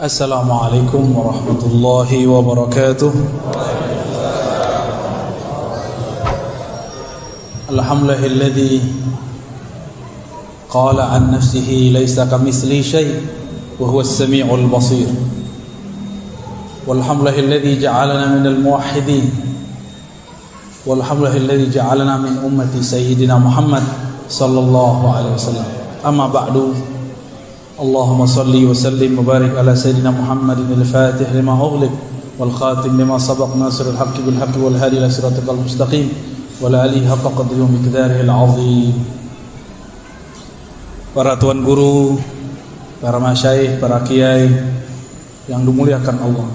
Assalamualaikum warahmatullahi wabarakatuh. Alhamdulillahilladzi qala an nafsihi laysa kamitslihi syai' wa huwas samiul basir. Walhamdulillahilladzi ja'alana minal muwahhidin. Walhamdulillahilladzi ja'alana min ummati sayyidina Muhammad sallallahu alaihi wasallam. Amma ba'du. Allahumma salli wa sallim wa barik ala sayyidina Muhammadin al-Fatih lima ughliq wal khatim lima sabaq nasirul haqqi bil haqqi wal hadi ila siratal mustaqim wa la alihi haqqa qadrihi wa miqdarihi al-azim. Para tuan guru, para masyayikh, para kiai yang dimuliakan Allah,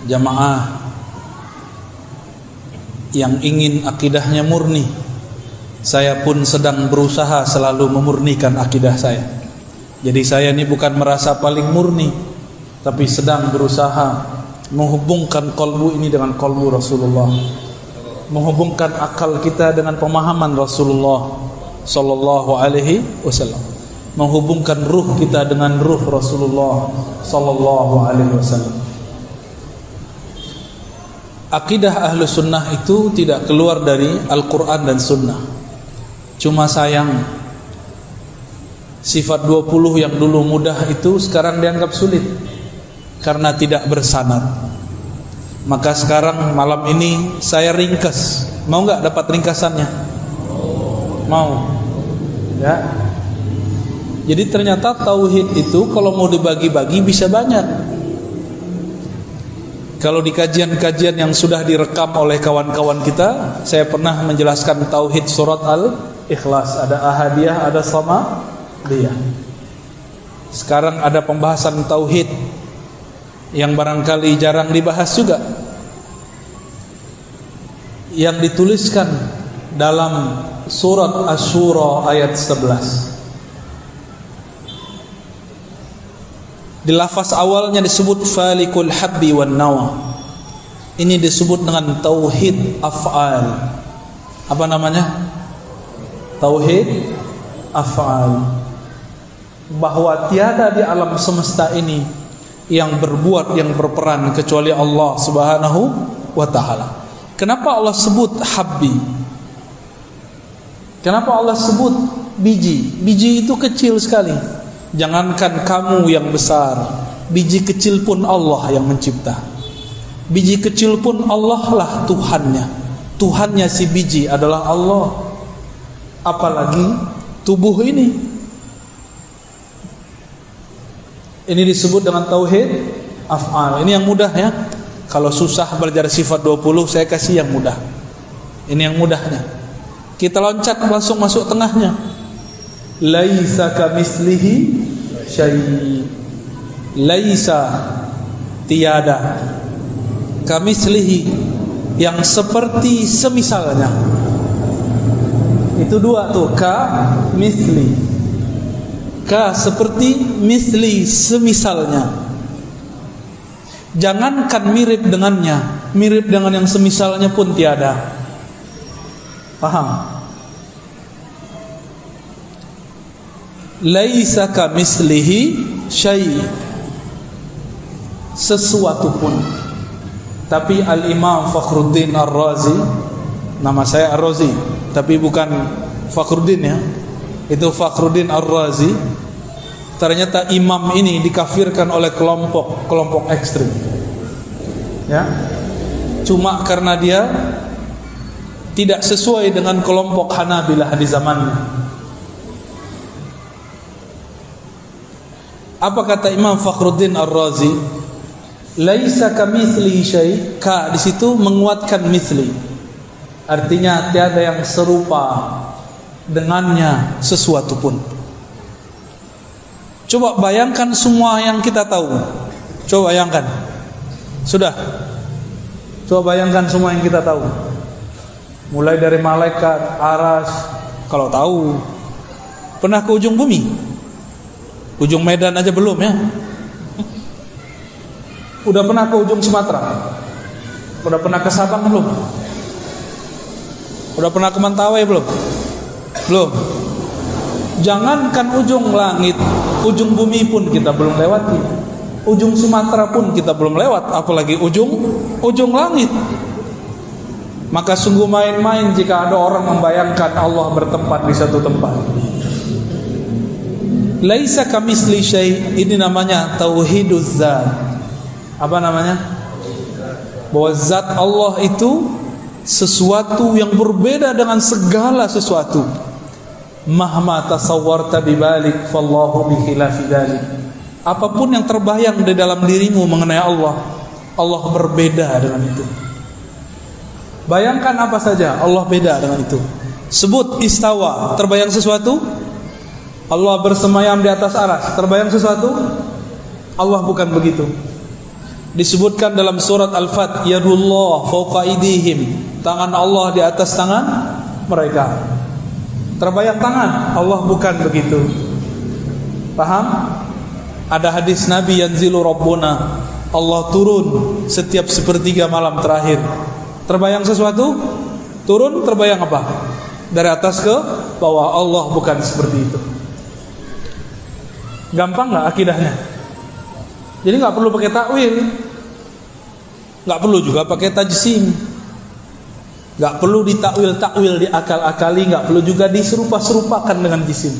jamaah yang ingin akidahnya murni, saya pun sedang berusaha selalu memurnikan akidah saya. Jadi saya ini bukan merasa paling murni, tapi sedang berusaha menghubungkan kalbu ini dengan kalbu Rasulullah, menghubungkan akal kita dengan pemahaman Rasulullah sallallahu alaihi wasallam, menghubungkan ruh kita dengan ruh Rasulullah sallallahu alaihi wasallam. Akidah ahlu sunnah itu tidak keluar dari Al-Quran dan sunnah. Cuma sayang, sifat 20 yang dulu mudah itu sekarang dianggap sulit karena tidak bersanad. Maka sekarang malam ini saya ringkas. Mau nggak dapat ringkasannya? Mau? Ya. Jadi ternyata tauhid itu kalau mau dibagi-bagi bisa banyak. Kalau di kajian-kajian yang sudah direkam oleh kawan-kawan kita, saya pernah menjelaskan tauhid surat Al-Ikhlas, ada ahadiyah, ada samadiyah. Sekarang ada pembahasan tauhid yang barangkali jarang dibahas juga, yang dituliskan dalam surat Asy-Syura ayat 11. Di lafaz awalnya disebut falikul habbi wan nawa. Ini disebut dengan tauhid af'al. Apa namanya? Tauhid af'al. Bahwa tiada di alam semesta ini yang berbuat, yang berperan kecuali Allah Subhanahu wa taala. Kenapa Allah sebut habbi? Kenapa Allah sebut biji? Biji itu kecil sekali. Jangankan kamu yang besar, biji kecil pun Allah yang mencipta. Biji kecil pun Allah lah Tuhannya. Tuhannya si biji adalah Allah. Apalagi tubuh ini. Ini disebut dengan tauhid af'al. Ini yang mudah ya. Kalau susah belajar sifat 20, saya kasih yang mudah. Ini yang mudahnya. Kita loncat langsung masuk tengahnya. Laisa kamitslihi syai'. Laisa tiada, kamitslihi yang seperti semisalnya. Itu dua tuh, ka misli. Ka seperti, misli semisalnya. Jangankan mirip dengannya, mirip dengan yang semisalnya pun tiada. Paham? Laisa kamitslihi syai', sesuatu pun. Tapi Al-Imam Fakhruddin Ar-Razi, nama saya Ar-Razi tapi bukan Fakhruddin ya, itu Fakhruddin Ar-Razi. Ternyata imam ini dikafirkan oleh kelompok ekstrim ya, cuma karena dia tidak sesuai dengan kelompok Hanabilah di zamannya. Apa kata Imam Fakhruddin Ar-Razi? Laisa kamitslihi syai'. Ka di situ menguatkan misli. Artinya tiada yang serupa dengannya sesuatu pun. Coba bayangkan semua yang kita tahu. Coba bayangkan. Sudah. Coba bayangkan semua yang kita tahu. Mulai dari malaikat, aras, kalau tahu. Pernah ke ujung bumi? Ujung Medan aja belum ya. Udah pernah ke ujung Sumatera? Udah pernah ke Sabang belum? Udah pernah ke Mentawai belum? Belum. Jangankan ujung langit, ujung bumi pun kita belum lewati. Ujung Sumatera pun kita belum lewat, apalagi ujung langit. Maka sungguh main-main jika ada orang membayangkan Allah bertempat di satu tempat. Laisa kamitsli syai', ini namanya tauhiduz zat. Apa namanya? Bahwa zat Allah itu sesuatu yang berbeda dengan segala sesuatu. Mahma tasawwarta bibalik fallahu bikhilafi dzalik. Apapun yang terbayang di dalam dirimu mengenai Allah, Allah berbeda dengan itu. Bayangkan apa saja, Allah beda dengan itu. Sebut istawa, terbayang sesuatu? Allah bersemayam di atas arsy, terbayang sesuatu? Allah bukan begitu. Disebutkan dalam surat Al-Fat, yadullah fawqa aydihim, tangan Allah di atas tangan mereka. Terbayang tangan? Allah bukan begitu. Paham? Ada hadis Nabi, yanzilu rabbuna, Allah turun setiap sepertiga malam terakhir. Terbayang sesuatu? Turun, terbayang apa? Dari atas ke bawah. Allah bukan seperti itu. Gampang gak akidahnya? Jadi gak perlu pakai takwil, gak perlu juga pakai tajsim, gak perlu ditakwil-takwil, diakal-akali, gak perlu juga diserupa-serupakan dengan jisim.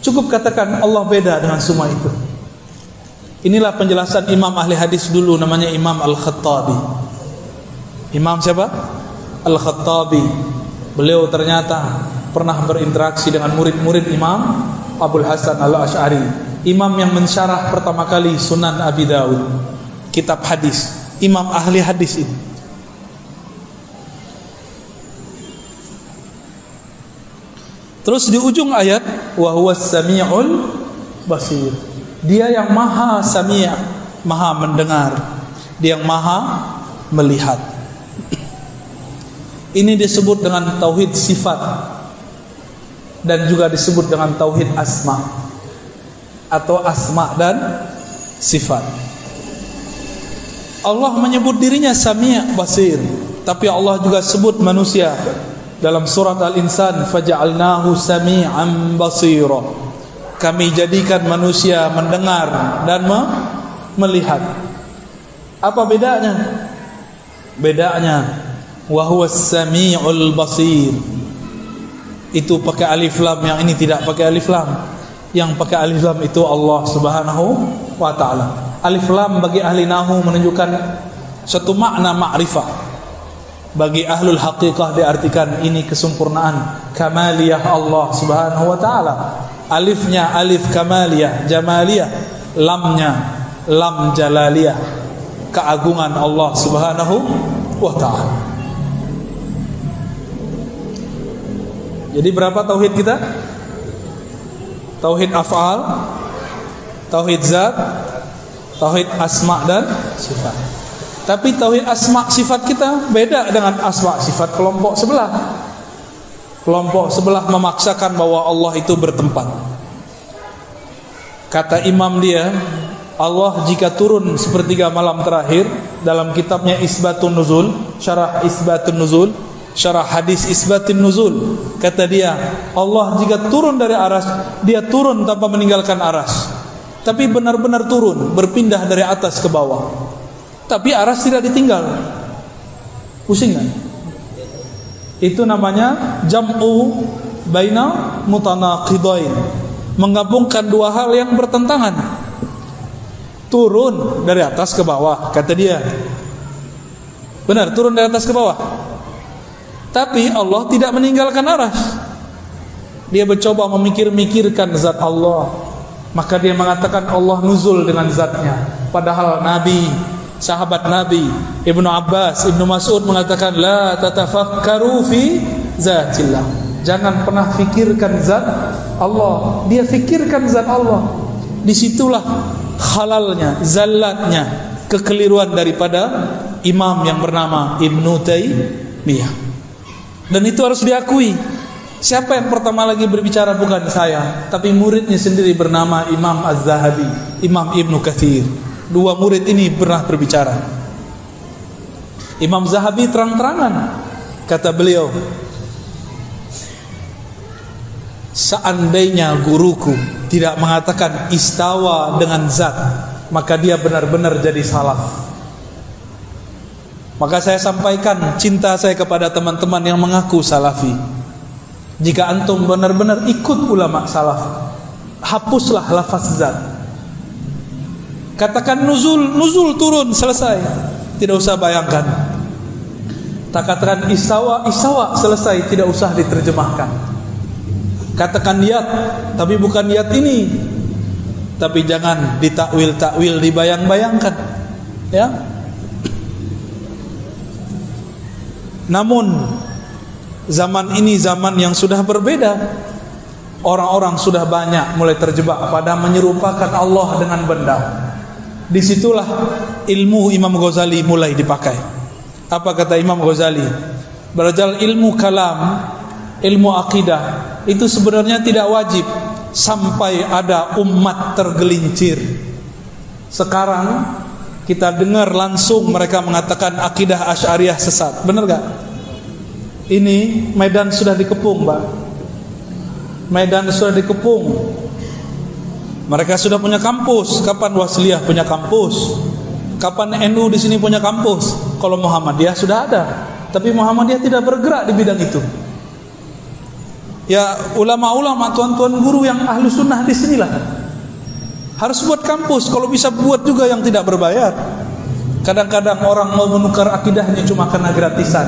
Cukup katakan Allah beda dengan semua itu. Inilah penjelasan imam ahli hadis dulu, namanya Imam Al-Khattabi. Imam siapa? Al-Khattabi. Beliau ternyata pernah berinteraksi dengan murid-murid Imam Abul Hasan Al-Asy'ari, imam yang mensyarah pertama kali Sunan Abi Dawud, kitab hadis, imam ahli hadis ini. Terus di ujung ayat, wa huwas sami'ul basir. Dia yang maha sami', maha mendengar, dia yang maha melihat. Ini disebut dengan tauhid sifat dan juga disebut dengan tauhid asma atau asma dan sifat. Allah menyebut dirinya Sami' Basir, tapi Allah juga sebut manusia dalam surat Al-Insan, faja'alnahu sami'an basira. Kami jadikan manusia mendengar dan melihat. Apa bedanya? Bedanya wa huwas sami'ul basir. Itu pakai alif lam, yang ini tidak pakai alif lam. Yang pakai alif lam itu Allah Subhanahu wa taala. Alif lam bagi ahli nahwu menunjukkan satu makna ma'rifah. Bagi ahlul haqiqah diartikan ini kesempurnaan kamaliyah Allah Subhanahu wa taala. Alifnya alif kamaliyah, jamaliyah, lamnya lam jalaliyah, keagungan Allah Subhanahu wa taala. Jadi berapa tauhid kita? Tauhid af'al, tauhid zat, tauhid asma dan sifat. Tapi tauhid asma sifat kita beda dengan asma sifat kelompok sebelah. Kelompok sebelah memaksakan bahwa Allah itu bertempat. Kata imam dia, Allah jika turun sepertiga malam terakhir, dalam kitabnya Isbatun Nuzul, syarah Isbatun Nuzul, syarah hadis Isbatin Nuzul, kata dia, Allah jika turun dari aras, dia turun tanpa meninggalkan aras, tapi benar-benar turun, berpindah dari atas ke bawah, tapi aras tidak ditinggal. Pusing kan? Itu namanya jam'u baina mutanaqidain, menggabungkan dua hal yang bertentangan. Turun dari atas ke bawah, kata dia. Benar, turun dari atas ke bawah. Tapi Allah tidak meninggalkan aras. Dia mencoba memikir-mikirkan zat Allah, maka dia mengatakan Allah nuzul dengan zatnya. Padahal Nabi, sahabat Nabi, Ibnu Abbas, Ibnu Mas'ud mengatakan la tatafakkaru fi zatillah. Jangan pernah fikirkan zat Allah. Dia fikirkan zat Allah. Disitulah halalnya, zallatnya, kekeliruan daripada imam yang bernama Ibnu Taimiyah. Dan itu harus diakui. Siapa yang pertama lagi berbicara bukan saya, tapi muridnya sendiri bernama Imam Az-Zahabi, Imam Ibnu Katsir. Dua murid ini pernah berbicara. Imam Zahabi terang-terangan, kata beliau, seandainya guruku tidak mengatakan istawa dengan zat, maka dia benar-benar jadi salaf. Maka saya sampaikan cinta saya kepada teman-teman yang mengaku salafi. Jika antum benar-benar ikut ulama salaf, hapuslah lafaz zat. Katakan nuzul turun, selesai. Tidak usah bayangkan. Tak katakan istawa, selesai, tidak usah diterjemahkan. Katakan niat, tapi bukan niat ini. Tapi jangan ditakwil, dibayang-bayangkan. Ya. Namun zaman ini zaman yang sudah berbeda. Orang-orang sudah banyak mulai terjebak pada menyerupakan Allah dengan benda. Disitulah ilmu Imam Ghazali mulai dipakai. Apa kata Imam Ghazali? Berajal ilmu kalam, ilmu akidah itu sebenarnya tidak wajib sampai ada umat tergelincir. Sekarang kita dengar langsung mereka mengatakan akidah Asy'ariyah sesat. Benar gak? Ini medan sudah dikepung, Pak. Medan sudah dikepung. Mereka sudah punya kampus. Kapan Wasliyah punya kampus? Kapan NU di sini punya kampus? Kalau Muhammadiyah sudah ada, tapi Muhammadiyah tidak bergerak di bidang itu. Ya ulama-ulama, tuan-tuan guru yang ahlu sunnah di sinilah harus buat kampus. Kalau bisa buat juga yang tidak berbayar. Kadang-kadang orang mau menukar akidahnya cuma karena gratisan,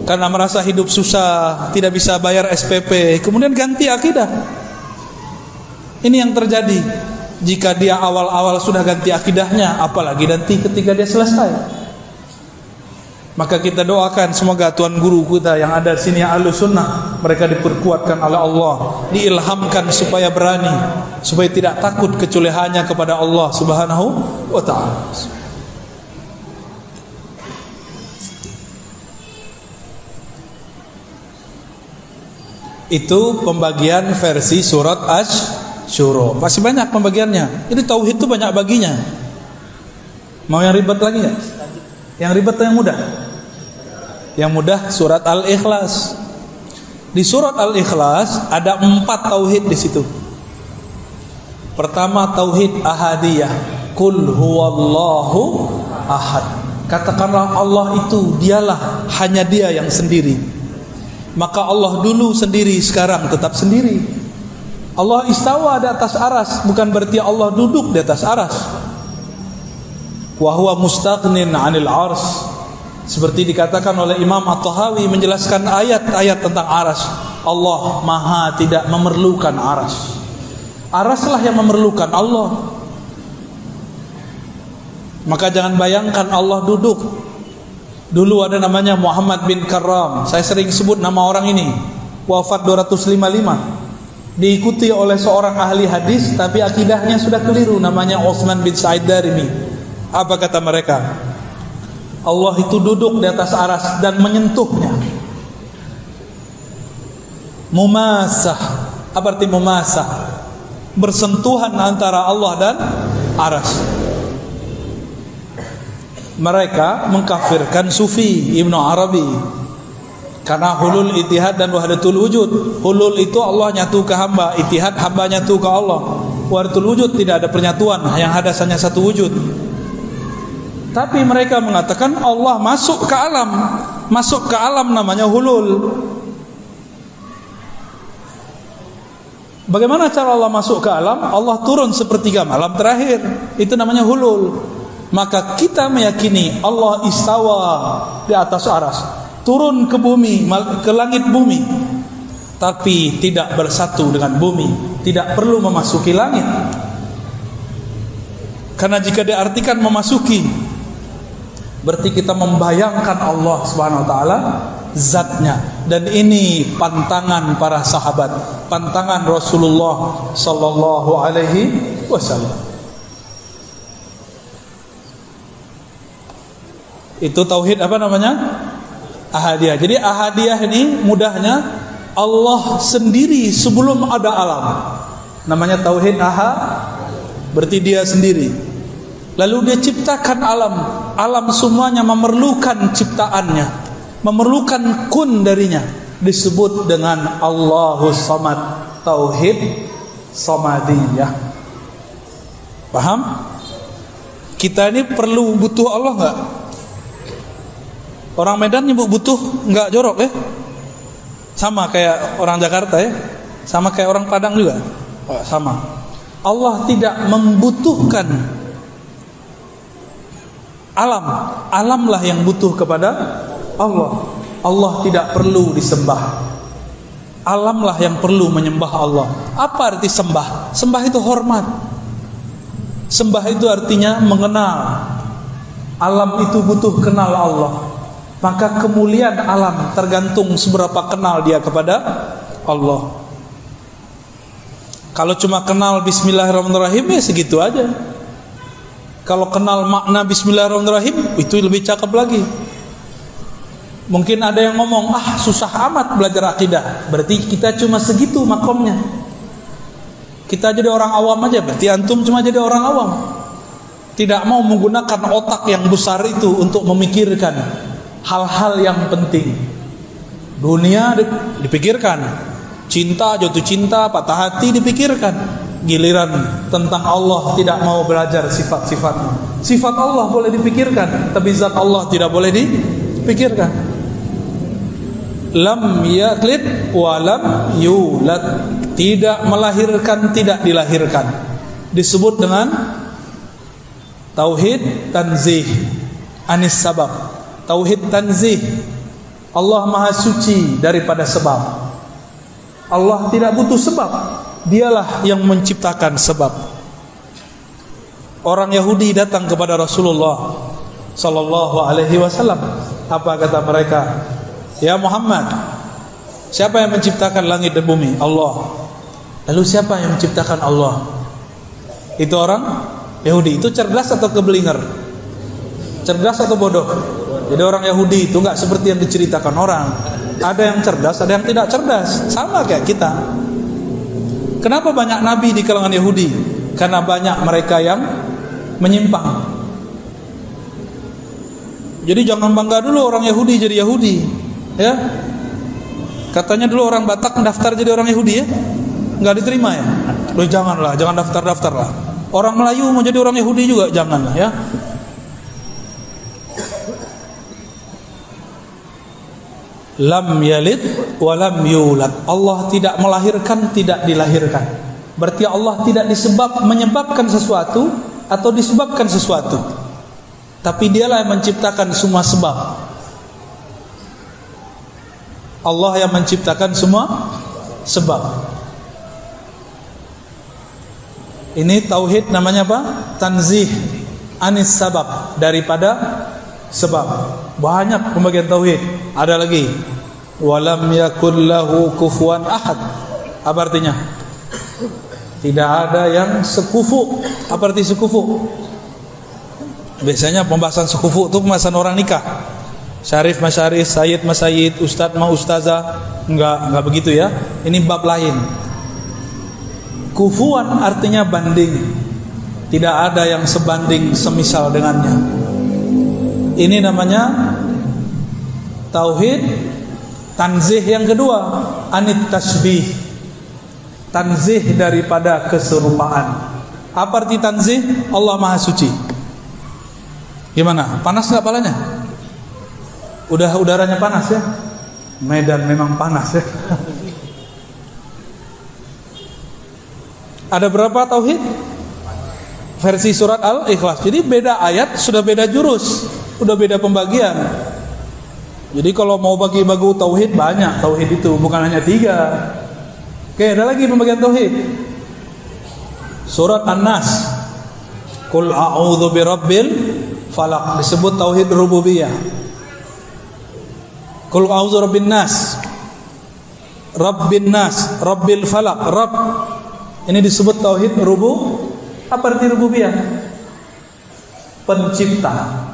karena merasa hidup susah, tidak bisa bayar SPP, kemudian ganti akidah. Ini yang terjadi. Jika dia awal-awal sudah ganti akidahnya, apalagi nanti ketika dia selesai. Maka kita doakan semoga tuan guru kita yang ada di sini ahlu sunnah, mereka diperkuatkan oleh Allah, diilhamkan supaya berani, supaya tidak takut kecuali hanya kepada Allah Subhanahu wa ta'ala. Itu pembagian versi surat Asy-Syura. Masih banyak pembagiannya. Ini tauhid itu banyak baginya. Mau yang ribet lagi nggak? Yang ribet atau yang mudah? Yang mudah surat Al-Ikhlas. Di surat Al-Ikhlas ada 4 tauhid di situ. Pertama tauhid ahadiyah. Qul huwallahu ahad. Katakanlah Allah itu dialah, hanya Dia yang sendiri. Maka Allah dulu sendiri, sekarang tetap sendiri. Allah istawa di atas aras, bukan berarti Allah duduk di atas aras. Wa huwa mustaghnin 'anil 'arsy. Seperti dikatakan oleh Imam At-Tahawi menjelaskan ayat-ayat tentang aras. Allah maha tidak memerlukan aras. Araslah yang memerlukan Allah. Maka jangan bayangkan Allah duduk. Dulu ada namanya Muhammad bin Karram. Saya sering sebut nama orang ini. Wafat 255. Diikuti oleh seorang ahli hadis, tapi akidahnya sudah keliru. Namanya Utsman bin Sa'id Darimi. Apa kata mereka? Allah itu duduk di atas aras dan menyentuhnya. Mumasah. Apa arti mumasah? Bersentuhan antara Allah dan aras. Mereka mengkafirkan Sufi Ibnu Arabi karena hulul ittihad dan wahdatul wujud. Hulul itu Allah nyatu ke hamba, ittihad hamba nyatu ke Allah. Wahdatul wujud tidak ada penyatuan, yang ada hanya satu wujud. Tapi mereka mengatakan Allah masuk ke alam. Masuk ke alam namanya hulul. Bagaimana cara Allah masuk ke alam? Allah turun sepertiga malam terakhir. Itu namanya hulul. Maka kita meyakini Allah istawa di atas aras, turun ke bumi, ke langit bumi, tapi tidak bersatu dengan bumi, tidak perlu memasuki langit. Karena jika diartikan memasuki, berarti kita membayangkan Allah Subhanahu wa taala zatnya. Dan ini pantangan para sahabat, pantangan Rasulullah sallallahu alaihi wasallam. Itu tauhid apa namanya? Ahadiyah. Jadi ahadiyah ini mudahnya Allah sendiri sebelum ada alam. Namanya tauhid ahad, berarti Dia sendiri. Lalu Dia ciptakan alam. Alam semuanya memerlukan ciptaannya, memerlukan kun darinya. disebut dengan Allahus Samad, tauhid samadiyah. Paham? Kita ini perlu butuh Allah enggak? Orang Medan nyebut butuh enggak jorok ya? Sama kayak orang Jakarta ya? Sama kayak orang Padang juga? Oh, sama. Allah tidak membutuhkan alam. Alamlah yang butuh kepada Allah. Allah tidak perlu disembah. Alamlah yang perlu menyembah Allah. Apa arti sembah? Sembah itu hormat. Sembah itu artinya mengenal. Alam itu butuh kenal Allah. Maka kemuliaan alam tergantung seberapa kenal dia kepada Allah. Kalau cuma kenal Bismillahirrahmanirrahim ya segitu aja. Kalau kenal makna Bismillahirrahmanirrahim itu lebih cakep lagi. Mungkin ada yang ngomong, susah amat belajar akidah. Berarti kita cuma segitu makomnya. Kita jadi orang awam aja. Berarti antum cuma jadi orang awam. Tidak mau menggunakan otak yang besar itu untuk memikirkan hal-hal yang penting. Dunia dipikirkan, cinta, jatuh cinta, patah hati dipikirkan. Giliran tentang Allah tidak mau belajar sifat-sifatnya. Sifat Allah boleh dipikirkan, tapi zat Allah tidak boleh dipikirkan. Lam yalid wa lam yulad, tidak melahirkan, tidak dilahirkan. Disebut dengan tauhid tanzih anis sabab. Tauhid tanzih, Allah maha suci daripada sebab. Allah tidak butuh sebab, dialah yang menciptakan sebab. Orang Yahudi datang kepada Rasulullah sallallahu alaihi wasallam. Apa kata mereka? Ya Muhammad, siapa yang menciptakan langit dan bumi? Allah. Lalu siapa yang menciptakan Allah? Itu orang Yahudi. Itu cerdas atau kebelinger? Cerdas atau bodoh? Jadi orang Yahudi itu enggak seperti yang diceritakan orang. Ada yang cerdas, ada yang tidak cerdas. Sama kayak kita. Kenapa banyak nabi di kalangan Yahudi? Karena banyak mereka yang menyimpang. Jadi jangan bangga dulu orang Yahudi jadi Yahudi. Ya, katanya dulu orang Batak daftar jadi orang Yahudi ya, nggak diterima ya. Loh janganlah, jangan daftar lah. Orang Melayu mau jadi orang Yahudi juga janganlah ya. Lam yalid wa lam yulad. Allah tidak melahirkan, tidak dilahirkan. Berarti Allah tidak menyebabkan sesuatu atau disebabkan sesuatu. Tapi dialah yang menciptakan semua sebab. Allah yang menciptakan semua sebab. Ini tauhid namanya apa? Tanzih anis sabab, daripada sebab. Banyak pembagian tauhid. Ada lagi, walam yakul lahu kufuwan ahad. Apa artinya? Tidak ada yang sekufu. Apa arti sekufu? Biasanya pembahasan sekufu itu pembahasan orang nikah. Syarif masyarif, sayyid masyayid, ustadz ma ustazah. Enggak begitu ya. Ini bab lain. Kufuan artinya banding. Tidak ada yang sebanding semisal dengannya. Ini namanya tauhid tanzih yang kedua, anit tasbih. Tanzih daripada keserupaan. Apa arti tanzih? Allah maha suci. Gimana? Panas enggak palanya? Udah udaranya panas ya. Medan memang panas ya. Ada berapa tauhid? Versi surat Al-Ikhlas. Jadi beda ayat, sudah beda jurus, udah beda pembagian. Jadi kalau mau bagi-bagi tauhid banyak, tauhid itu bukan hanya 3. Oke, ada lagi pembagian tauhid. Surat An-Nas. Qul a'udzu birabbil falaq, disebut tauhid rububiyah. Qul a'udzu birabbin nas, rabbin nas, rabbil falaq, rabb. Ini disebut tauhid rubu. Apa arti rububiyah? Pencipta.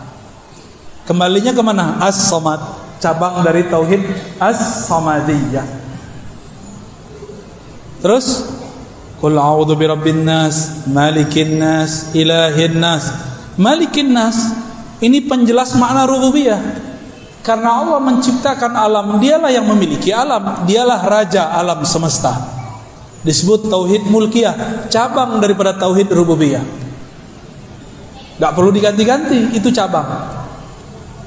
Kembalinya kemana? As-Samad, cabang dari tauhid As-Samadiyah. Terus Qul a'udzu birabbin nas, malikin nas, ilahin nas. Malikin nas ini penjelas makna rububiyah. Karena Allah menciptakan alam, dialah yang memiliki alam, dialah raja alam semesta. Disebut tauhid mulkiyah, cabang daripada tauhid rububiyah. Gak perlu diganti-ganti, itu cabang.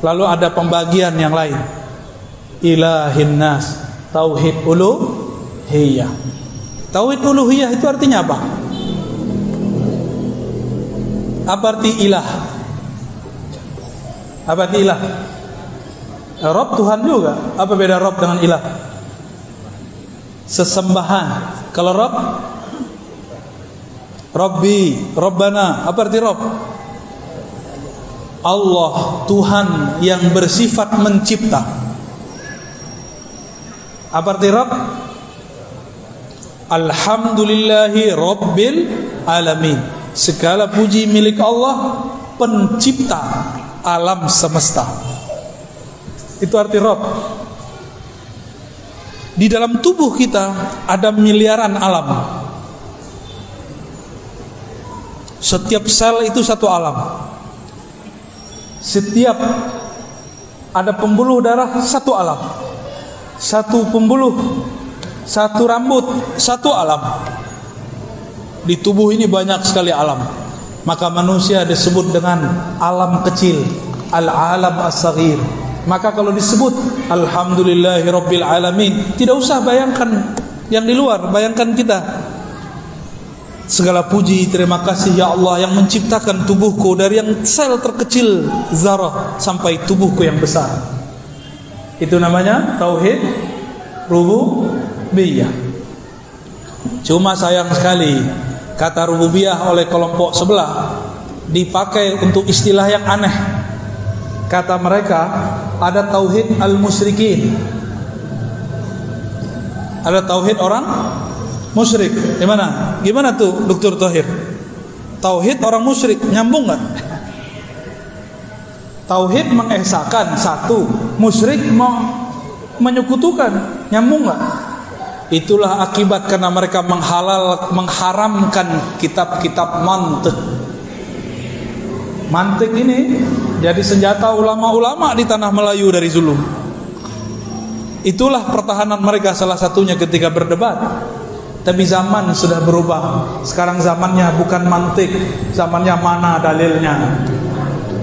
Lalu ada pembagian yang lain. Ilahin nas, tauhid uluhiyah. Tauhid uluhiyah itu artinya apa? Apa arti ilah? Apa arti ilah? Rob Tuhan juga. Apa beda Rob dengan ilah? Sesembahan. Kalau Rob, Robbi, Robbana. Apa arti Rob? Allah, Tuhan yang bersifat mencipta. Apa arti Rob? Alhamdulillahi Rabbil Alamin. Segala puji milik Allah, pencipta alam semesta. Itu arti Rob. Di dalam tubuh kita ada miliaran alam. Setiap sel itu satu alam. Setiap ada pembuluh darah satu alam. Satu pembuluh, satu rambut, satu alam. Di tubuh ini banyak sekali alam. Maka manusia disebut dengan alam kecil, al-alam as-saghir. Maka kalau disebut alhamdulillahi rabbil alamin, tidak usah bayangkan yang di luar, bayangkan kita. Segala puji, terima kasih ya Allah yang menciptakan tubuhku dari yang sel terkecil zarah sampai tubuhku yang besar. Itu namanya tauhid rububiyah. Cuma sayang sekali kata rububiyah oleh kelompok sebelah dipakai untuk istilah yang aneh. Kata mereka ada tauhid al-musyrikin, ada tauhid orang musyrik. Gimana tuh Dr. Thohir? Tauhid orang musyrik nyambung nggak? Tauhid mengesahkan satu, musyrik menyekutukan, nyambung nggak? Itulah akibat karena mereka mengharamkan kitab-kitab mantik. Mantik ini jadi senjata ulama-ulama di tanah Melayu dari zulum. Itulah pertahanan mereka salah satunya ketika berdebat. Tapi zaman sudah berubah. Sekarang zamannya bukan mantik, zamannya mana dalilnya.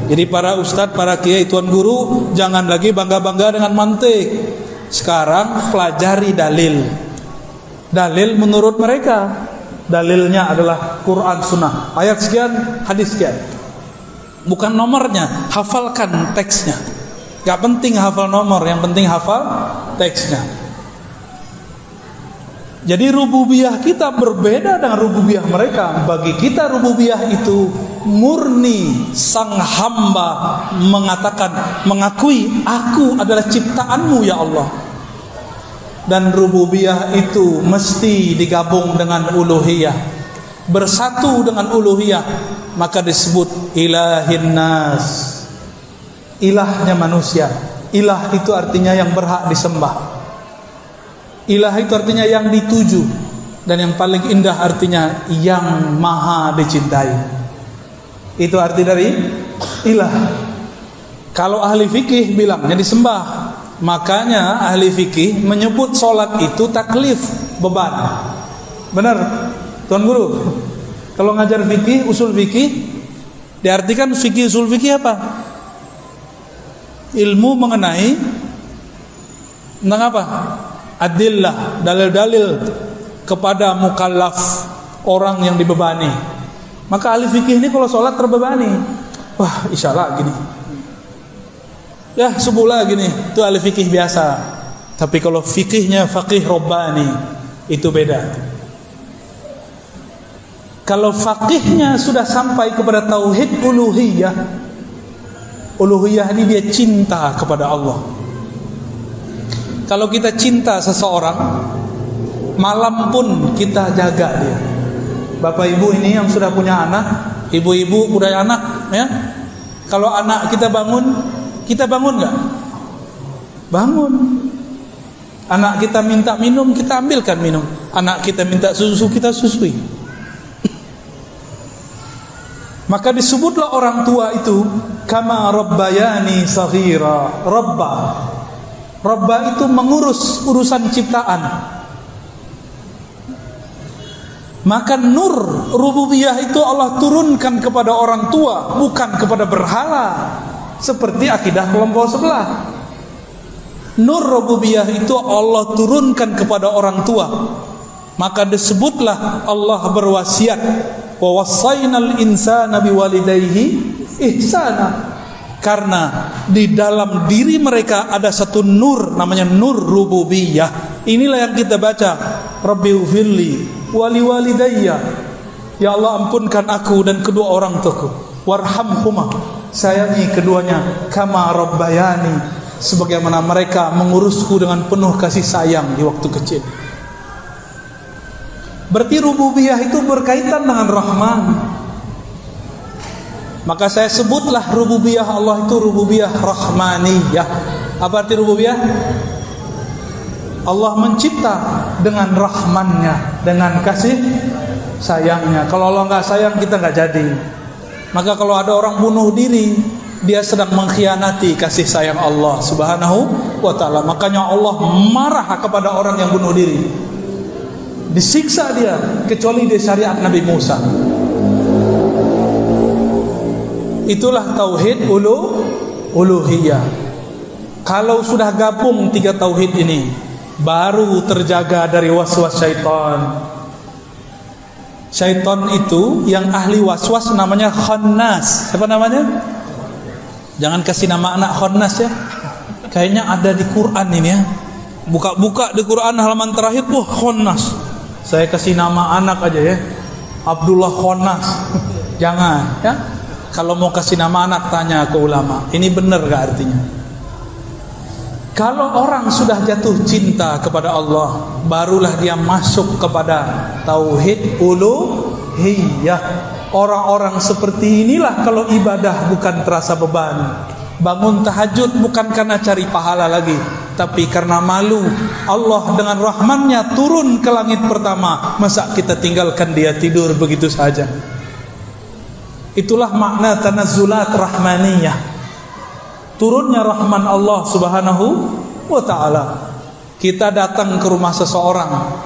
Jadi para ustadz, para kiai, tuan guru, jangan lagi bangga-bangga dengan mantik. Sekarang pelajari dalil. Dalil menurut mereka, dalilnya adalah Quran Sunnah. Ayat sekian, hadis sekian. Bukan nomornya, hafalkan teksnya. Gak penting hafal nomor, yang penting hafal teksnya. Jadi rububiyah kita berbeda dengan rububiyah mereka. Bagi kita rububiyah itu murni sang hamba mengakui aku adalah ciptaanmu ya Allah. Dan rububiyah itu mesti digabung dengan uluhiyah, bersatu dengan uluhiyah, maka disebut ilahin nas, ilahnya manusia. Ilah itu artinya yang berhak disembah. Ilah itu artinya yang dituju. Dan yang paling indah artinya yang maha dicintai. Itu arti dari ilah. Kalau ahli fikih bilangnya disembah. Makanya ahli fikih menyebut sholat itu taklif, beban. Benar, Tuan Guru? Kalau ngajar fikih, usul fikih, diartikan fikih usul fikih apa? Ilmu mengenai tentang apa? Adillah, dalil-dalil kepada mukallaf, orang yang dibebani. Maka ahli fikih ini kalau sholat terbebani. Wah, isyalah gini. Ya, subuhlah gini. Itu ahli fikih biasa. Tapi kalau fikihnya faqih robbani, itu beda. Kalau faqihnya sudah sampai kepada tauhid uluhiyah, uluhiyah ini dia cinta kepada Allah. Kalau kita cinta seseorang, malam pun kita jaga dia. Bapak ibu ini yang sudah punya anak, ibu-ibu punya anak, ya. Kalau anak kita bangun nggak? Bangun. Anak kita minta minum, kita ambilkan minum. Anak kita minta susu, kita susui. Maka disebutlah orang tua itu kama rabbayani saghira. Rabba itu mengurus urusan ciptaan. Maka nur rububiyah itu Allah turunkan kepada orang tua, bukan kepada berhala, seperti akidah kelompok sebelah. Nur rububiyah itu Allah turunkan kepada orang tua. Maka disebutlah Allah berwasiat, wa wassaynal insana biwalidayhi ihsana. Karena di dalam diri mereka ada satu nur, namanya nur rububiyah. Inilah yang kita baca, Rabbighfirli wali walidayya. Ya Allah, ampunkan aku dan kedua orang tuaku. Warhamhuma, sayangi keduanya. Kama rabbayani, sebagaimana mereka mengurusku dengan penuh kasih sayang di waktu kecil. Berarti rububiyah itu berkaitan dengan Rahman. Maka saya sebutlah rububiyah Allah itu rububiyah rahmaniyah. Apa arti rububiyah? Allah mencipta dengan rahmannya, dengan kasih sayangnya. Kalau Allah nggak sayang, kita nggak jadi. Maka kalau ada orang bunuh diri, dia sedang mengkhianati kasih sayang Allah Subhanahu wa ta'ala. Makanya Allah marah kepada orang yang bunuh diri, disiksa dia, kecuali di syariat Nabi Musa. Itulah tauhid uluhiyah. Kalau sudah gabung tiga tauhid ini, baru terjaga dari waswas syaitan. Syaitan itu yang ahli waswas namanya khannas. Siapa namanya? Jangan kasih nama anak khannas ya. Kayaknya ada di Quran ini ya. Buka-buka di Quran halaman terakhir, wah khannas. Saya kasih nama anak aja ya, Abdullah Khannas. Jangan ya. Kalau mau kasih nama anak, tanya ke ulama, ini benar gak artinya? Kalau orang sudah jatuh cinta kepada Allah, barulah dia masuk kepada tauhid uluhiyah. Orang-orang seperti inilah kalau ibadah bukan terasa beban. Bangun tahajud bukan karena cari pahala lagi, tapi karena malu. Allah dengan rahmannya turun ke langit pertama, masa kita tinggalkan dia tidur begitu saja? Itulah makna tanazzulat rahmaniyah, turunnya rahman Allah Subhanahu wa ta'ala. Kita datang ke rumah seseorang,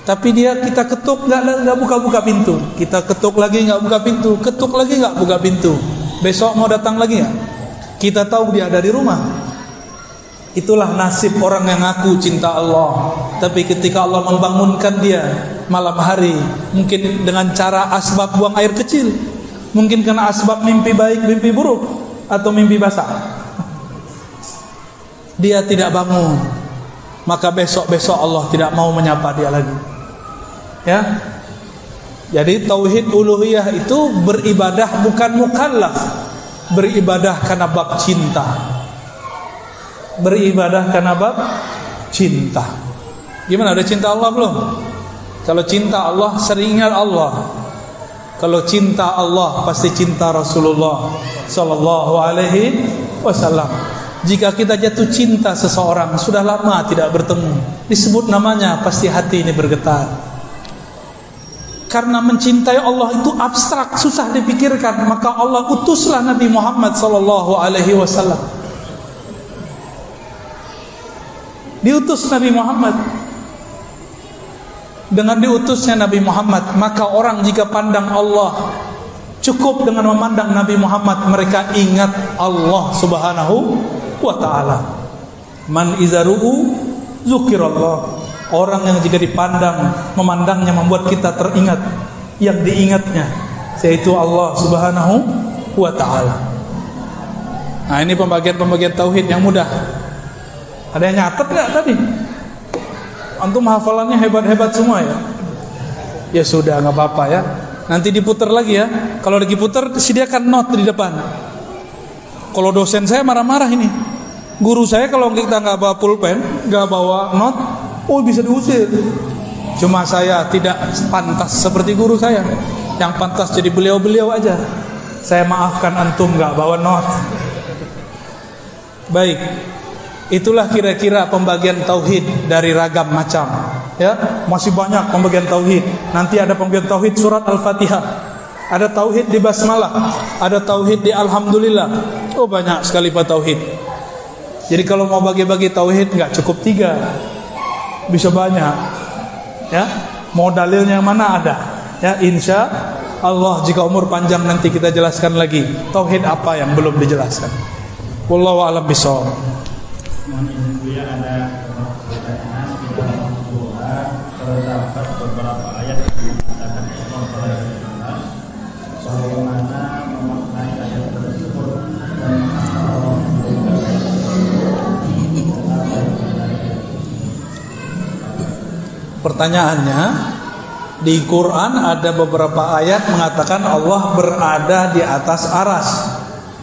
tapi kita ketuk nggak buka-buka pintu. Kita ketuk lagi nggak buka pintu, ketuk lagi nggak buka pintu. Besok mau datang lagi nggak? Kita tahu dia ada di rumah. Itulah nasib orang yang ngaku cinta Allah, tapi ketika Allah membangunkan dia malam hari, mungkin dengan cara asbab buang air kecil, mungkin karena asbab mimpi baik, mimpi buruk, atau mimpi basah, dia tidak bangun. Maka besok-besok Allah tidak mau menyapa dia lagi. Ya. Jadi tauhid uluhiyah itu beribadah bukan mukallaf, beribadah karena bab cinta. Beribadah karena bab cinta. Gimana, ada cinta Allah belum? Kalau cinta Allah, sering ingat Allah. Kalau cinta Allah, pasti cinta Rasulullah sallallahu alaihi wasallam. Jika kita jatuh cinta seseorang, sudah lama tidak bertemu, disebut namanya, pasti hati ini bergetar. Karena mencintai Allah itu abstrak, susah dipikirkan. Maka Allah utuslah Nabi Muhammad sallallahu alaihi wasallam. Diutus Nabi Muhammad. Dengan diutusnya Nabi Muhammad, maka orang jika pandang Allah, cukup dengan memandang Nabi Muhammad, mereka ingat Allah Subhanahu wa ta'ala. Man izaru'u zukirallah. Orang yang jika dipandang, memandangnya membuat kita teringat yang diingatnya, yaitu Allah Subhanahu wa ta'ala. Nah, ini pembagian-pembagian tauhid yang mudah. Ada yang nyatet gak tadi? Antum hafalannya hebat-hebat semua ya? Ya sudah, gak apa-apa ya. Nanti diputar lagi ya. Kalau lagi putar, sediakan note di depan. Kalau dosen saya marah-marah ini. Guru saya kalau kita gak bawa pulpen, gak bawa note, oh bisa diusir. Cuma saya tidak pantas seperti guru saya. Yang pantas jadi beliau-beliau aja. Saya maafkan antum gak bawa note. Baik. Itulah kira-kira pembagian tauhid dari ragam macam. Ya, masih banyak pembagian tauhid. Nanti ada pembagian tauhid surat Al-Fatihah. ada tauhid di basmalah, ada tauhid di alhamdulillah. Oh, banyak sekali pak tauhid. Jadi kalau mau bagi-bagi tauhid nggak cukup 3, bisa banyak. Ya, mau dalilnya mana ada. Ya, insya Allah jika umur panjang nanti kita jelaskan lagi tauhid apa yang belum dijelaskan. Wallahu a'lam bishawab. Ada pertanyaan di dalam doa terdapat beberapa ayat yang mengatakan Allah bagaimana memaknai ayat tersebut dan pertanyaannya, di Quran ada beberapa ayat mengatakan Allah berada di atas aras.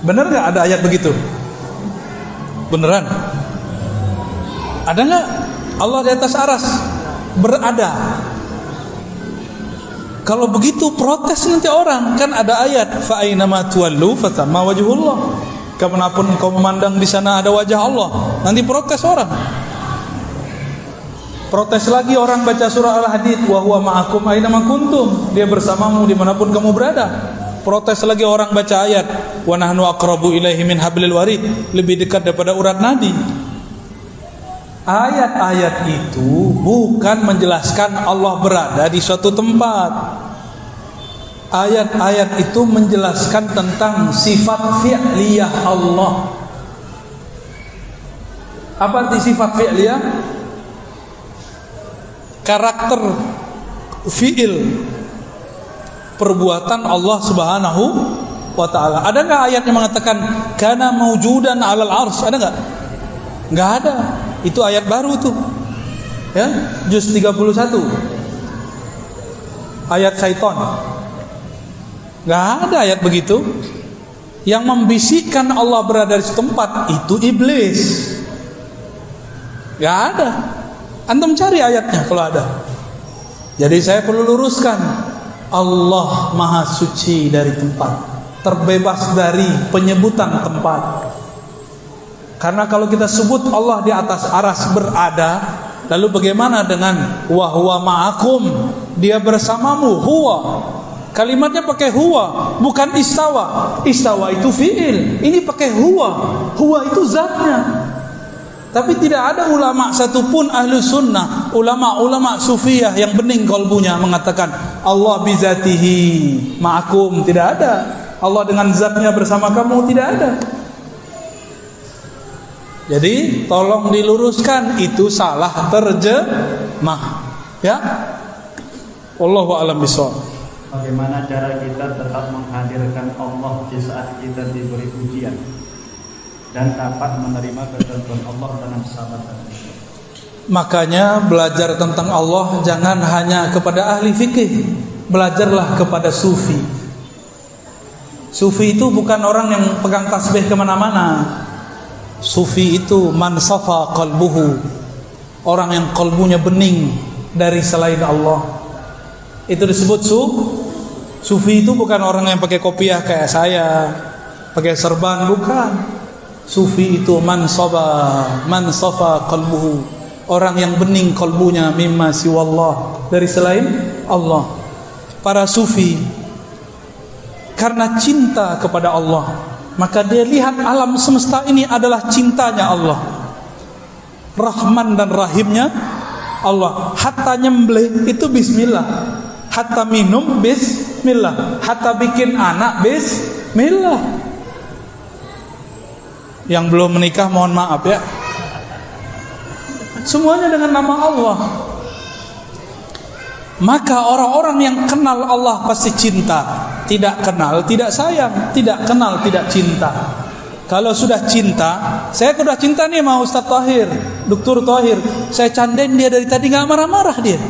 Benar nggak ada ayat begitu? Beneran? Ada nggak Allah di atas aras? Berada. Kalau begitu protes nanti orang, kan ada ayat fa aina ma tuwallu fathamma wajhullah. Kemanapun engkau memandang di sana ada wajah Allah. Nanti protes orang. Protes lagi orang baca surah Al-Hadid, wa huwa ma'akum aina ma kuntum. Dia bersamamu dimanapun kamu berada. Protes lagi orang baca ayat, wa nahnu aqrabu ilaihi min hablil warid, lebih dekat daripada urat nadi. Ayat-ayat itu bukan menjelaskan Allah berada di suatu tempat. Ayat-ayat itu menjelaskan tentang sifat fi'liyah Allah. Apa arti sifat fi'liyah? Karakter fi'il, perbuatan Allah Subhanahu wa ta'ala. Ada nggak ayat yang mengatakan kana maujudan 'alal 'arsy? Ada nggak? Nggak ada. Itu ayat baru tuh. Ya, juz 31. Ayat syaitan. Nggak ada ayat begitu. Yang membisikkan Allah berada di setempat itu iblis. Nggak ada. Antum cari ayatnya kalau ada. Jadi saya perlu luruskan, Allah Maha Suci dari tempat, terbebas dari penyebutan tempat. Karena kalau kita sebut Allah di atas aras berada, lalu bagaimana dengan wa huwa ma'akum, dia bersamamu, huwa. Kalimatnya pakai huwa, bukan istawa. Istawa itu fi'il, ini pakai huwa. Huwa itu zatnya. Tapi tidak ada ulama satupun ahlu sunnah, ulama-ulama sufiyah yang bening kolbunya mengatakan Allah bizatihi ma'akum. Tidak ada. Allah dengan zatnya bersama kamu, tidak ada. Jadi tolong diluruskan, itu salah terjemah. Ya. Wallahu a'lam bishawab. Bagaimana cara kita tetap menghadirkan Allah di saat kita diberi ujian dan dapat menerima ketentuan Allah dengan sabar dan ikhlas? Makanya belajar tentang Allah jangan hanya kepada ahli fikih, belajarlah kepada sufi. Sufi itu bukan orang yang pegang tasbih kemana-mana. Sufi itu man safa qalbuhu, orang yang kalbunya bening dari selain Allah. Itu disebut sufi. Itu bukan orang yang pakai kopiah kayak saya, pakai serban, bukan. Sufi itu man safa qalbuhu, orang yang bening kalbunya mimma siwallah, dari selain Allah. Para sufi karena cinta kepada Allah, maka dia lihat alam semesta ini adalah cintanya Allah, Rahman dan Rahimnya Allah. Hatta nyembelih itu bismillah, hatta minum bismillah, hatta bikin anak bismillah. Yang belum menikah mohon maaf ya, semuanya dengan nama Allah. Maka orang-orang yang kenal Allah pasti cinta, tidak kenal tidak sayang, tidak kenal tidak cinta. Kalau sudah cinta, saya sudah cinta nih sama Ustaz Tahir, Dr. Tahir, saya candain dia dari tadi nggak marah-marah dia.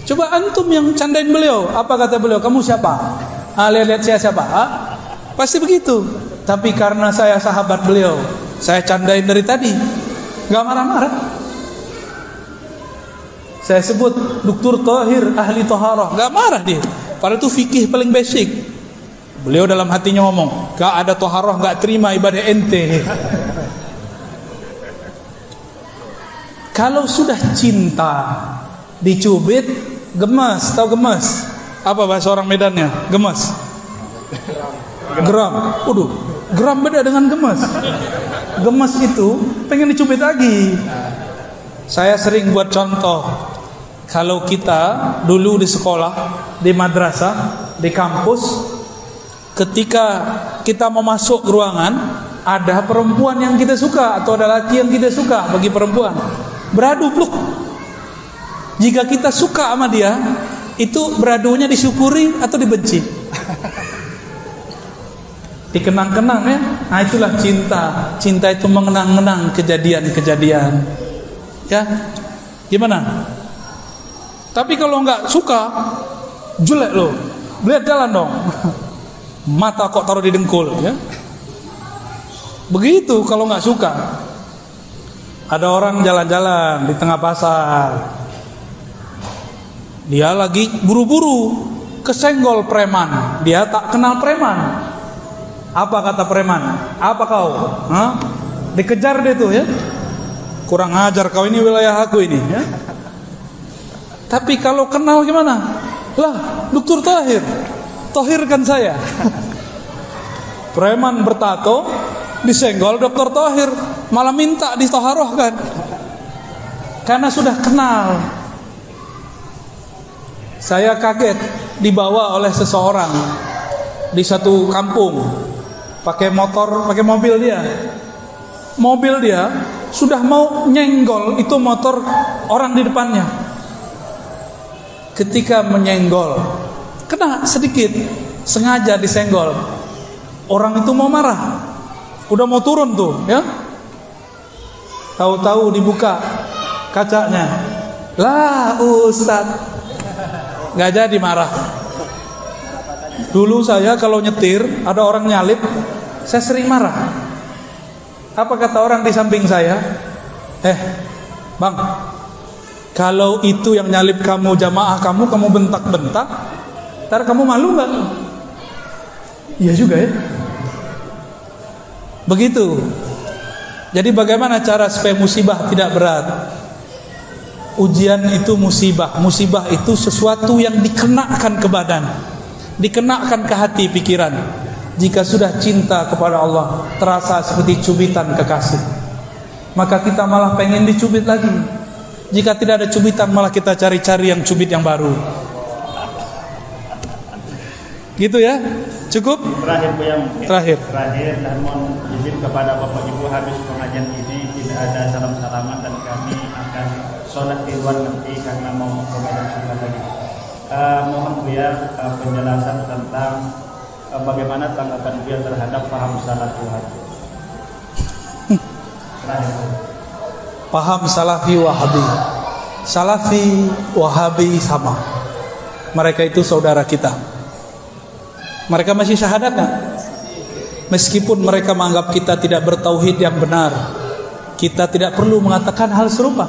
Coba antum yang candain beliau, apa kata beliau? Kamu siapa? Lihat saya siapa? Pasti begitu. Tapi karena saya sahabat beliau, saya candain dari tadi, nggak marah-marah. Saya sebut Dr. Tahir ahli taharah, nggak marah dia. Padahal itu fikih paling basic. Beliau dalam hatinya ngomong, gak ada taharah, gak terima ibadah ente. Kalau sudah cinta, dicubit, gemes. Tahu gemes? Apa bahasa orang Medannya? Gemes. Geram. Waduh, geram beda dengan gemes. Gemes itu pengen dicubit lagi. Saya sering buat contoh. Kalau kita dulu di sekolah, di madrasah, di kampus, ketika kita mau masuk ruangan, ada perempuan yang kita suka atau ada laki yang kita suka. Bagi perempuan beradu peluk. Jika kita suka sama dia, itu beradunya disyukuri atau dibenci? Dikenang-kenang ya. Nah itulah cinta. Cinta itu mengenang-kenang kejadian-kejadian. Ya, gimana? Tapi kalau nggak suka, jelek loh. Lihat jalan dong. Mata kok taruh di dengkul, ya. Begitu kalau nggak suka. Ada orang jalan-jalan di tengah pasar. Dia lagi buru-buru, kesenggol preman. Dia tak kenal preman. Apa kata preman? Apa kau? Hah? Dikejar dia tuh ya. Kurang ajar kau, ini wilayah aku ini ya. Tapi kalau kenal gimana? Lah, Dr. Thohir, tohirkan saya. Preman bertato disenggol Dr. Thohir, malah minta ditoharohkan. Karena sudah kenal. Saya kaget dibawa oleh seseorang di satu kampung, pakai motor, pakai mobil dia. Mobil dia sudah mau nyenggol itu motor orang di depannya. Ketika menyenggol, kena sedikit, sengaja disenggol. Orang itu mau marah, udah mau turun tuh, ya. Tahu-tahu dibuka kacanya, lah Ustaz, nggak jadi marah. Dulu saya kalau nyetir, ada orang nyalip, saya sering marah. Apa kata orang di samping saya? Bang, kalau itu yang nyalip kamu jamaah kamu bentak-bentak, ntar kamu malu nggak? Iya juga ya. Begitu. Jadi bagaimana cara supaya musibah tidak berat? Ujian itu musibah. Musibah itu sesuatu yang dikenakan ke badan, dikenakan ke hati pikiran. Jika sudah cinta kepada Allah, terasa seperti cubitan kekasih, maka kita malah pengen dicubit lagi. Jika tidak ada cubitan, malah kita cari-cari yang cubit yang baru. Gitu ya. Cukup? Terakhir Bu yang Terakhir dan mohon izin kepada Bapak Ibu, habis pengajian ini tidak ada salam-salaman dan kami akan sholat di luar nanti karena mau mengajar sholat lagi. Mohon Bu ya penjelasan tentang bagaimana tanggapan Bu terhadap paham salafi wahabi. Paham salafi wahabi. Salafi wahabi sama. Mereka itu saudara kita. Mereka masih syahadat gak? Meskipun mereka menganggap kita tidak bertauhid yang benar, kita tidak perlu mengatakan hal serupa.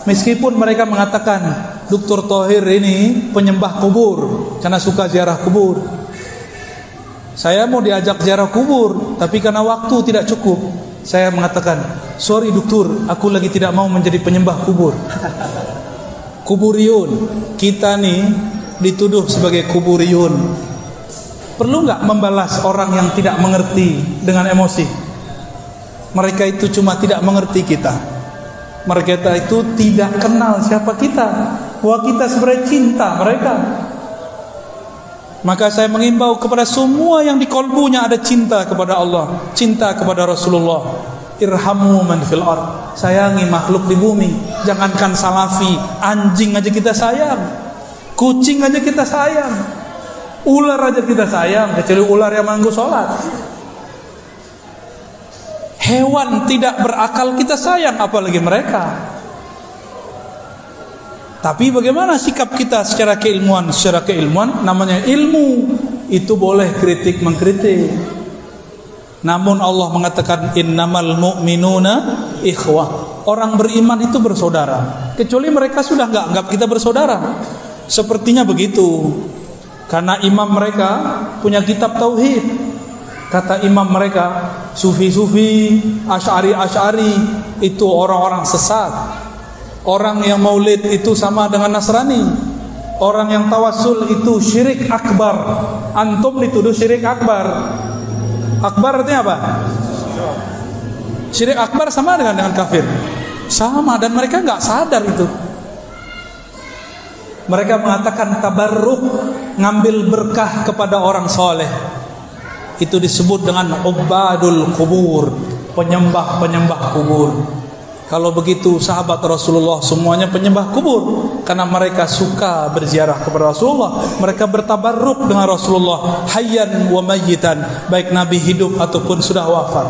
Meskipun mereka mengatakan Dr. Thohir ini penyembah kubur karena suka ziarah kubur. Saya mau diajak ziarah kubur, tapi karena waktu tidak cukup, saya mengatakan, sorry dokter, aku lagi tidak mau menjadi penyembah kubur. Kuburiyun, kita nih dituduh sebagai kuburiyun. Perlu nggak membalas orang yang tidak mengerti dengan emosi? Mereka itu cuma tidak mengerti kita. Mereka itu tidak kenal siapa kita, bahwa kita sebenarnya cinta mereka. Maka saya mengimbau kepada semua yang di kolbunya ada cinta kepada Allah, cinta kepada Rasulullah. Irhamu man fil ard. Sayangi makhluk di bumi. Jangankan salafi, anjing aja kita sayang, kucing aja kita sayang, ular aja kita sayang, kecuali ular yang manggu sholat. Hewan tidak berakal kita sayang, apalagi mereka. Tapi bagaimana sikap kita secara keilmuan? Secara keilmuan, namanya ilmu, itu boleh kritik mengkritik. Namun Allah mengatakan innamal mu'minuna ikhwah. Orang beriman itu bersaudara, kecuali mereka sudah nggak anggap kita bersaudara. Sepertinya begitu. Karena imam mereka punya kitab tauhid. Kata imam mereka, sufi-sufi, asy'ari itu orang-orang sesat. Orang yang maulid itu sama dengan Nasrani. Orang yang tawassul itu syirik akbar. Antum dituduh syirik akbar. Akbar artinya apa? Syirik akbar sama dengan kafir. Sama, dan mereka nggak sadar itu. Mereka mengatakan tabarruk, ngambil berkah kepada orang soleh. Itu disebut dengan ubadul kubur, penyembah-penyembah kubur. Kalau begitu sahabat Rasulullah semuanya penyembah kubur, karena mereka suka berziarah kepada Rasulullah. Mereka bertabarruk dengan Rasulullah hayyan wa mayyitan, baik Nabi hidup ataupun sudah wafat.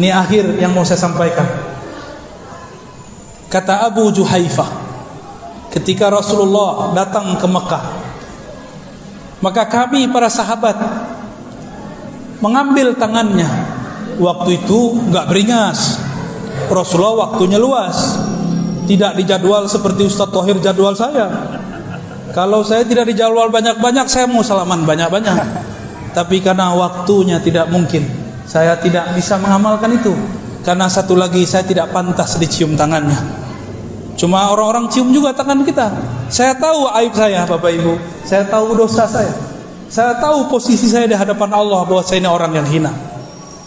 Ini akhir yang mau saya sampaikan. Kata Abu Juhaifah, ketika Rasulullah datang ke Mekah, maka kami para sahabat mengambil tangannya. Waktu itu enggak beringas. Rasulullah waktunya luas, tidak dijadwal seperti Ustaz Thohir jadwal saya. Kalau saya tidak dijadwal banyak-banyak, saya mau salaman banyak-banyak. Tapi karena waktunya tidak mungkin, saya tidak bisa mengamalkan itu. Karena satu lagi, saya tidak pantas dicium tangannya. Cuma orang-orang cium juga tangan kita. Saya tahu aib saya, Bapak Ibu. Saya tahu dosa saya. Saya tahu posisi saya di hadapan Allah, bahwa saya ini orang yang hina.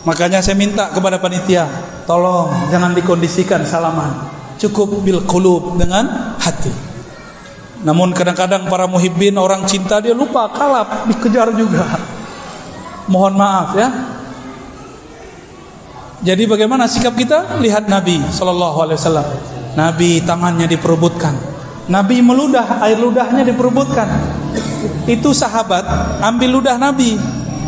Makanya saya minta kepada panitia, tolong jangan dikondisikan salaman, cukup bil qulub, dengan hati. Namun kadang-kadang para muhibbin, orang cinta, dia lupa, kalap, dikejar juga. Mohon maaf ya. Jadi bagaimana sikap kita? Lihat Nabi SAW. Nabi tangannya diperebutkan, Nabi meludah, air ludahnya diperebutkan. Itu sahabat ambil ludah Nabi,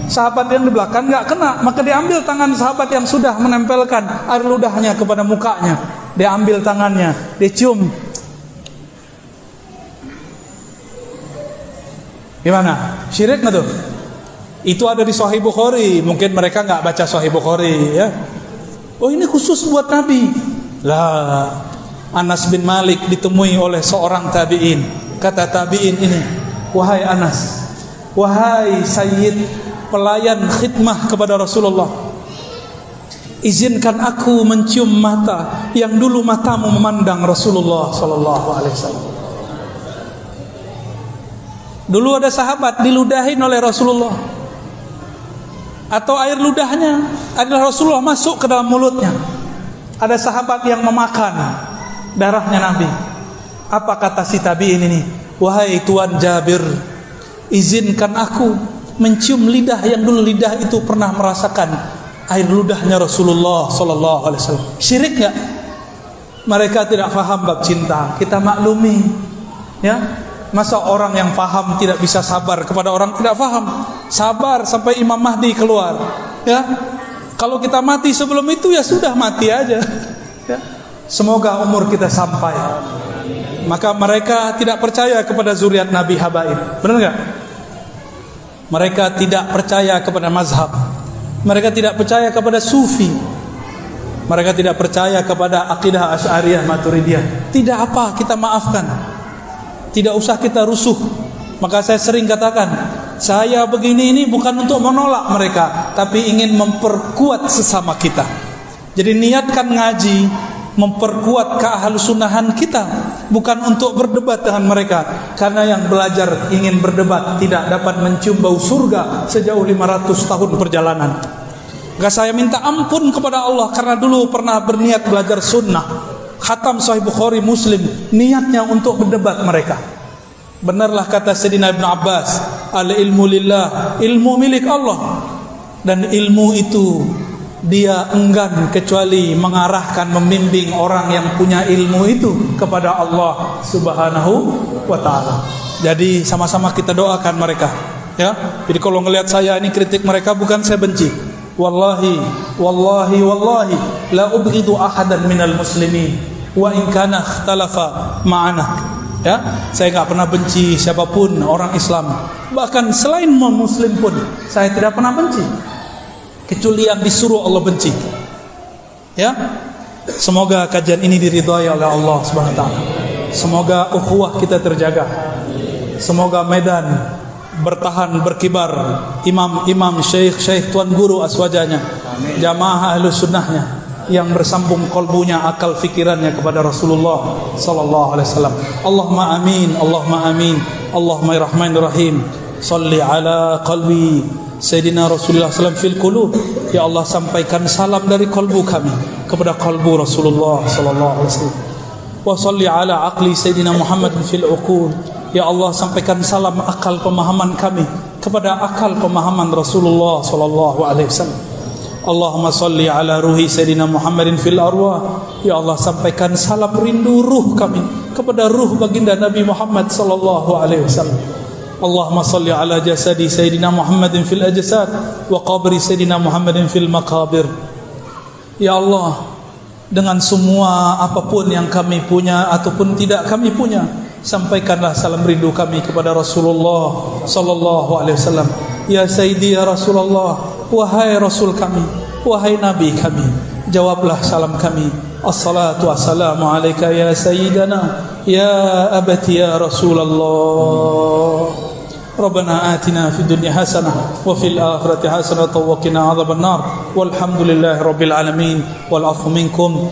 sahabat yang di belakang nggak kena, maka diambil tangan sahabat yang sudah menempelkan air ludahnya kepada mukanya, diambil tangannya, dicium. Gimana? Syirik nggak tuh? Itu ada di Sahih Bukhari. Mungkin mereka nggak baca Sahih Bukhari ya. Oh, ini khusus buat Nabi. Lah, Anas bin Malik ditemui oleh seorang tabi'in. Kata tabi'in ini, wahai Anas, wahai Sayyid, pelayan khidmah kepada Rasulullah, izinkan aku mencium mata yang dulu matamu memandang Rasulullah sallallahu alaihi wasallam. Dulu ada sahabat diludahin oleh Rasulullah, atau air ludahnya adalah Rasulullah masuk ke dalam mulutnya. Ada sahabat yang memakan darahnya Nabi. Apa kata si tabi'in ini? Wahai Tuan Jabir, izinkan aku mencium lidah yang dulu lidah itu pernah merasakan air ludahnya Rasulullah sallallahu alaihi wasallam. Syirik enggak? Mereka tidak faham bab cinta. Kita maklumi. Ya. Masa orang yang faham tidak bisa sabar kepada orang tidak faham? Sabar sampai Imam Mahdi keluar. Ya. Kalau kita mati sebelum itu ya sudah mati aja. Ya. Semoga umur kita sampai. Maka mereka tidak percaya kepada zuriat Nabi Habaib. Benar enggak? Mereka tidak percaya kepada mazhab. Mereka tidak percaya kepada sufi. Mereka tidak percaya kepada akidah Asy'ariyah Maturidiyah. Tidak apa, kita maafkan. Tidak usah kita rusuh. Maka saya sering katakan, saya begini ini bukan untuk menolak mereka, tapi ingin memperkuat sesama kita. Jadi niatkan ngaji, memperkuat keahlusunnahan kita, bukan untuk berdebat dengan mereka. Karena yang belajar ingin berdebat tidak dapat mencium bau surga sejauh 500 tahun perjalanan. Maka saya minta ampun kepada Allah, karena dulu pernah berniat belajar sunnah, khatam Sahih Bukhari Muslim, niatnya untuk berdebat mereka. Benarlah kata Sayyidina Ibn Abbas, al-ilmu lillah, ilmu milik Allah. Dan ilmu itu dia enggan kecuali mengarahkan, membimbing orang yang punya ilmu itu kepada Allah Subhanahu wa ta'ala. Jadi sama-sama kita doakan mereka ya. Jadi kalau ngelihat saya ini kritik mereka, bukan saya benci. Wallahi, wallahi, wallahi la ubghidu ahadan minal muslimin wa in kana ikhtalafa ma'ana. Ya, saya enggak pernah benci siapapun orang Islam. Bahkan selain muslim pun saya tidak pernah benci, kecuali yang disuruh Allah benci. Ya. Semoga kajian ini diridhai oleh Allah Subhanahu wa taala. Semoga ukhuwah kita terjaga. Semoga Medan bertahan, berkibar, imam-imam, syekh-syekh, tuan guru aswajanya, jamaah ahlus sunnahnya, yang bersambung kalbunya, akal fikirannya kepada Rasulullah sallallahu alaihi wasallam. Allahumma amin, Allahumma amin, Allahumma ya rahmanir rahim. Salli ala qalbi Sayyidina Rasulullah sallallahu fil qulub. Ya Allah, sampaikan salam dari kalbu kami kepada kalbu Rasulullah sallallahu alaihi wasallam. Wa salli ala aqli Sayyidina Muhammad fil uqul. Ya Allah, sampaikan salam akal pemahaman kami kepada akal pemahaman Rasulullah sallallahu alaihi wasallam. Allahumma salli ala ruhi Sayyidina Muhammadin fil arwah. Ya Allah, sampaikan salam rindu ruh kami kepada ruh baginda Nabi Muhammad sallallahu alaihi wasallam. Allahumma salli ala jasadi Sayyidina Muhammadin fil ajsad wa qabri Sayyidina Muhammadin fil maqabir. Ya Allah, dengan semua apapun yang kami punya ataupun tidak kami punya, sampaikanlah salam rindu kami kepada Rasulullah sallallahu alaihi wasallam. Ya Sayyidi ya Rasulullah, wahai Rasul kami, wahai Nabi kami, jawablah salam kami. Assalatu wassalamu alaika ya Sayyidana ya abati ya Rasulullah. Rabbana atina fid dunya hasanah wa fil akhirati hasanah wa qina adzabannar. Walhamdulillahi rabbil alamin wal afu minkum.